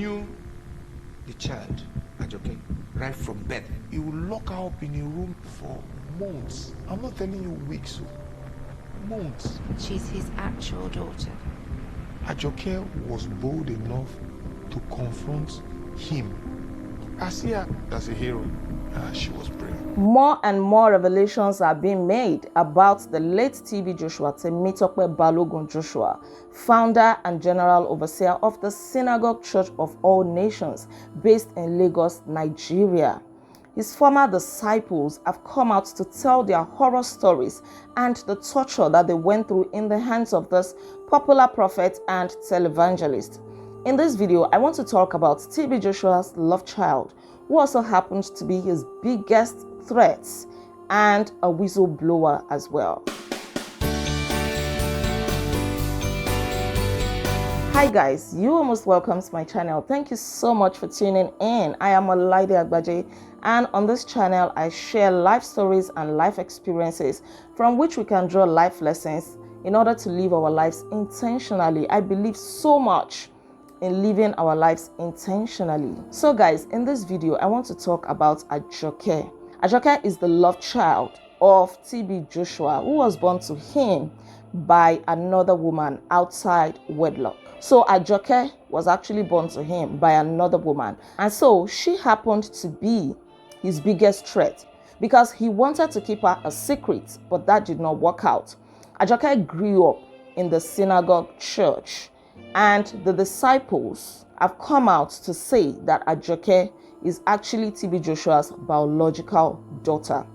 knew the child, Ajoke, right from birth. He would lock her up in a room for months. I'm not telling you weeks, months. She's his actual daughter. Ajoke was bold enough to confront him. I see her as a hero. She was brave. More and more revelations are being made about the late TB Joshua, Temitope Balogun Joshua, founder and general overseer of the Synagogue Church of All Nations based in Lagos, Nigeria. His former disciples have come out to tell their horror stories and the torture that they went through in the hands of this popular prophet and televangelist. In this video, I want to talk about TB Joshua's love child, who also happens to be his biggest threat and a whistleblower as well. Hi guys, you are most welcome to my channel. Thank you so much for tuning in. I am Olaide Agbaje, and on this channel I share life stories and life experiences from which we can draw life lessons in order to live our lives intentionally. I believe so much in living our lives intentionally. So guys, in this video I want to talk about Ajoke. Ajoke is the love child of TB Joshua, who was born to him by another woman outside wedlock. So Ajoke was actually born to him by another woman, and so she happened to be his biggest threat because he wanted to keep her a secret, but that did not work out. Ajoke grew up in the synagogue church, and the disciples have come out to say that Ajoke is actually TB Joshua's biological daughter.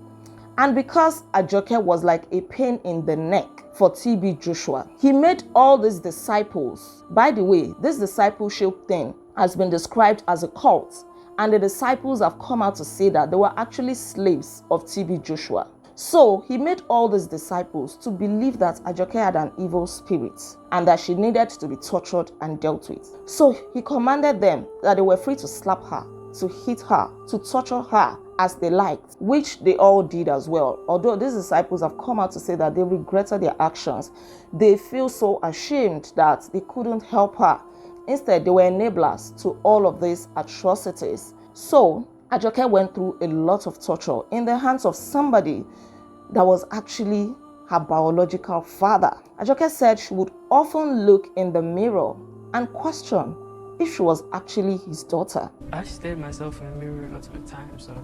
And because Ajoke was like a pain in the neck for TB Joshua, he made all these disciples. By the way, this discipleship thing has been described as a cult, and the disciples have come out to say that they were actually slaves of TB Joshua. So he made all these disciples to believe that Ajoke had an evil spirit and that she needed to be tortured and dealt with. So he commanded them that they were free to slap her, to hit her, to torture her as they liked, which they all did as well. Although these disciples have come out to say that they regretted their actions, they feel so ashamed that they couldn't help her. Instead, they were enablers to all of these atrocities. So Ajoke went through a lot of torture in the hands of somebody that was actually her biological father. Ajoke said she would often look in the mirror and question if she was actually his daughter. I stared myself in the mirror a lot of times, so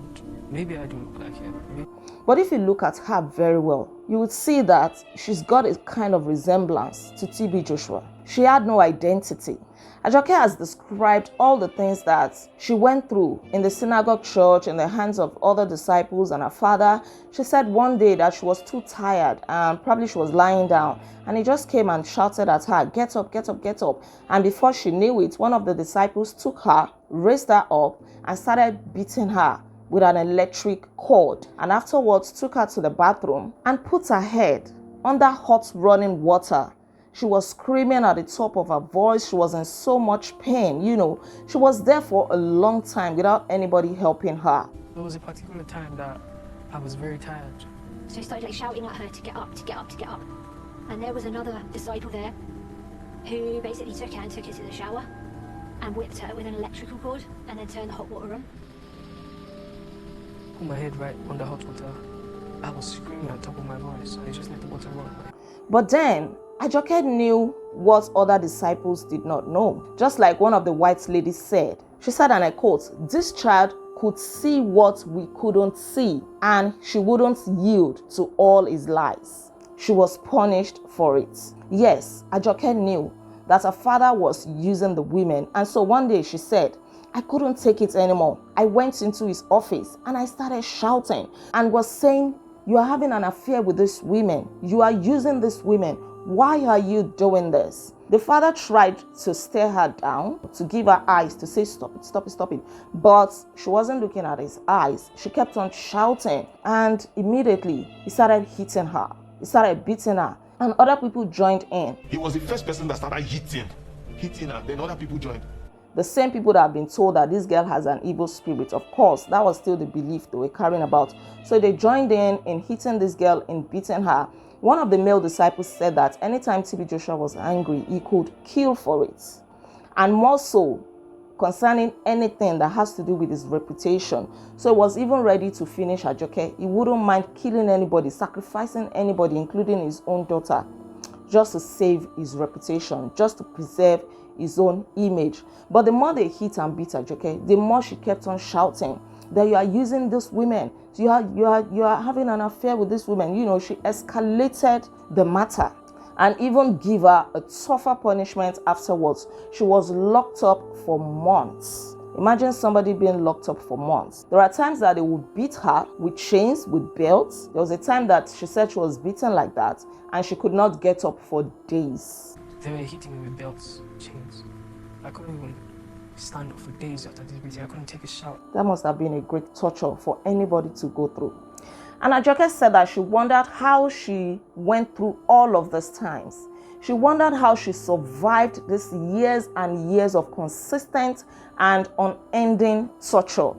maybe I do look like him. But if you look at her very well, you would see that she's got a kind of resemblance to TB Joshua. She had no identity. Ajoke has described all the things that she went through in the synagogue church in the hands of other disciples and her father. She said one day that she was too tired and probably she was lying down, and he just came and shouted at her, "Get up, get up, get up." And before she knew it, one of the disciples took her, raised her up, and started beating her with an electric cord, and afterwards took her to the bathroom and put her head under hot running water. She was screaming at the top of her voice. She was in so much pain. She was there for a long time without anybody helping her. There was a particular time that I was very tired. So he started shouting at her to get up, to get up, to get up. And there was another disciple there who basically took her and took her to the shower and whipped her with an electrical cord and then turned the hot water on. Put my head right under hot water. I was screaming at the top of my voice. I just let the water run. But then Ajoke knew what other disciples did not know. Just like one of the white ladies said, she said, and I quote, "This child could see what we couldn't see, and she wouldn't yield to all his lies. She was punished for it." Yes, Ajoke knew that her father was using the women, and so one day she said, "I couldn't take it anymore. I went into his office and I started shouting and was saying, 'You are having an affair with these women. You are using these women. Why are you doing this?'" The father tried to stare her down, to give her eyes, to say, "Stop it, stop it, stop it." But she wasn't looking at his eyes. She kept on shouting, and immediately he started hitting her. He started beating her, and other people joined in. He was the first person that started hitting her, then other people joined. The same people that have been told that this girl has an evil spirit, of course, that was still the belief they were carrying about. So they joined in hitting this girl, in beating her. One of the male disciples said that anytime TB Joshua was angry, he could kill for it. And more so, concerning anything that has to do with his reputation. So he was even ready to finish Ajoke. He wouldn't mind killing anybody, sacrificing anybody, including his own daughter, just to save his reputation, just to preserve his own image. But the more they hit and beat Ajoke, the more she kept on shouting that you are using these women, you are having an affair with these women. She escalated the matter and even give her a tougher punishment afterwards. She was locked up for months. Imagine somebody being locked up for months. There are times that they would beat her with chains, with belts. There was a time that she said she was beaten like that and she could not get up for days. They were hitting me with belts, chains. I couldn't even stand up for days after this beating. I couldn't take a shower. That must have been a great torture for anybody to go through. And Ajoke said that she wondered how she went through all of these times. She wondered how she survived these years and years of consistent and unending torture.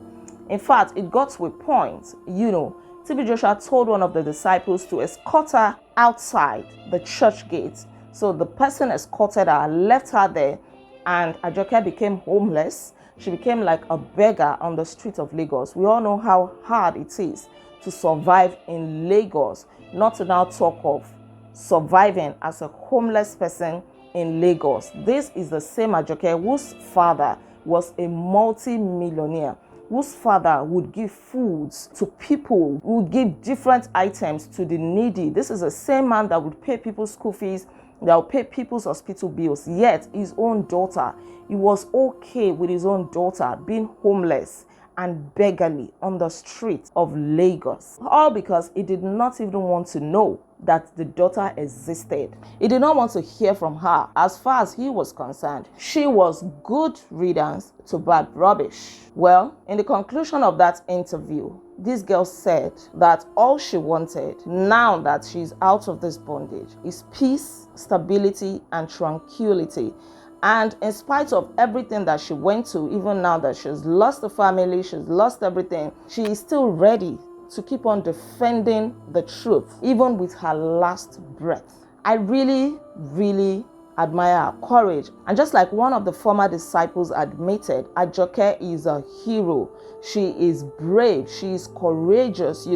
In fact, it got to a point, TB Joshua told one of the disciples to escort her outside the church gate. So the person escorted her, left her there, and Ajoke became homeless. She became like a beggar on the street of Lagos. We all know how hard it is to survive in Lagos, not to now talk of surviving as a homeless person in Lagos. This is the same Ajoke whose father was a multi-millionaire, whose father would give foods to people, would give different items to the needy. This is the same man that would pay people's school fees, that would pay people's hospital bills. Yet his own daughter, he was okay with his own daughter being homeless and beggarly on the streets of Lagos. All because he did not even want to know that the daughter existed. He did not want to hear from her. As far as he was concerned, she was good riddance to bad rubbish. Well, in the conclusion of that interview, this girl said that all she wanted, now that she's out of this bondage, is peace, stability, and tranquility. And in spite of everything that she went to, even now that she's lost the family, she's lost everything, she is still ready to keep on defending the truth, even with her last breath. I really, really admire her courage. And just like one of the former disciples admitted, Ajoke is a hero. She is brave. She is courageous,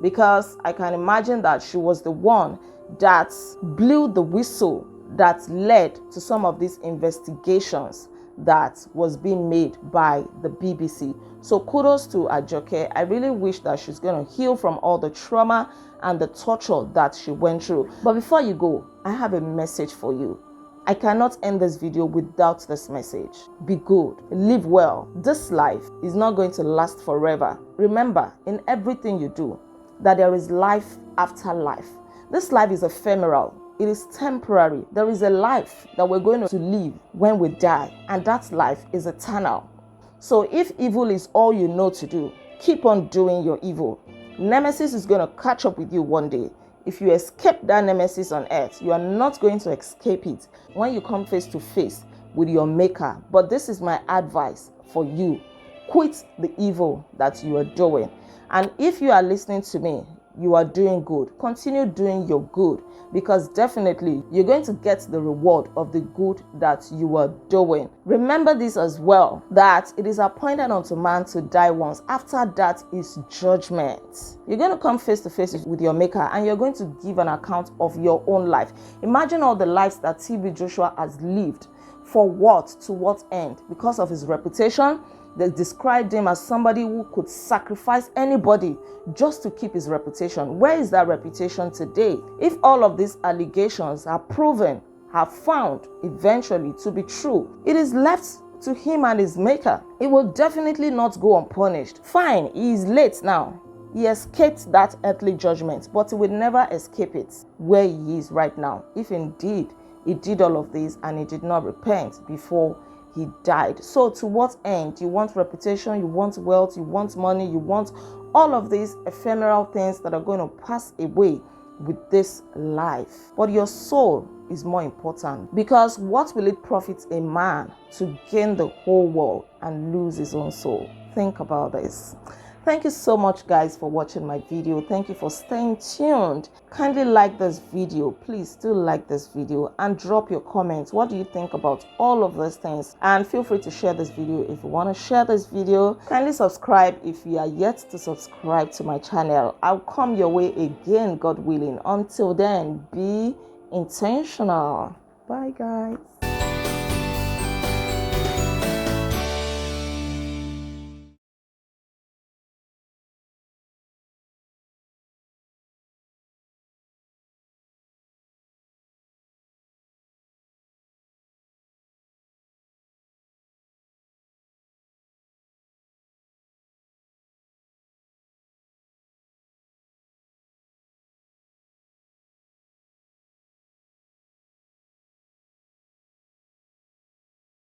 because I can imagine that she was the one that blew the whistle that led to some of these investigations that was being made by the BBC. So kudos to Ajoke. I really wish that she's going to heal from all the trauma and the torture that she went through. But before you go, I have a message for you. I cannot end this video without this message. Be good, live well. This life is not going to last forever. Remember, in everything you do, that there is life after life. This life is ephemeral. It is temporary. There is a life that we're going to live when we die, and that life is eternal. So if evil is all you know to do, keep on doing your evil. Nemesis is going to catch up with you one day. If you escape that nemesis on earth, you are not going to escape it when you come face to face with your maker. But this is my advice for you. Quit the evil that you are doing. And if you are listening to me, you are doing good. Continue doing your good, because definitely you're going to get the reward of the good that you are doing. Remember this as well, that it is appointed unto man to die once. After that is judgment. You're going to come face to face with your maker, and you're going to give an account of your own life. Imagine all the lives that TB Joshua has lived. For what? To what end? Because of his reputation. They described him as somebody who could sacrifice anybody just to keep his reputation. Where is that reputation today? If all of these allegations are proven, are found eventually to be true, it is left to him and his maker. It will definitely not go unpunished. Fine, he is late now. He escaped that earthly judgment, but he will never escape it where he is right now, if indeed he did all of this and he did not repent before he died. So to what end? You want reputation, you want wealth, you want money, you want all of these ephemeral things that are going to pass away with this life. But your soul is more important, because what will it profit a man to gain the whole world and lose his own soul? Think about this. Thank you so much, guys, for watching my video. Thank you for staying tuned. Kindly like this video. Please do like this video and drop your comments. What do you think about all of these things? And feel free to share this video if you want to share this video. Kindly subscribe if you are yet to subscribe to my channel. I'll come your way again, God willing. Until then, be intentional. Bye, guys.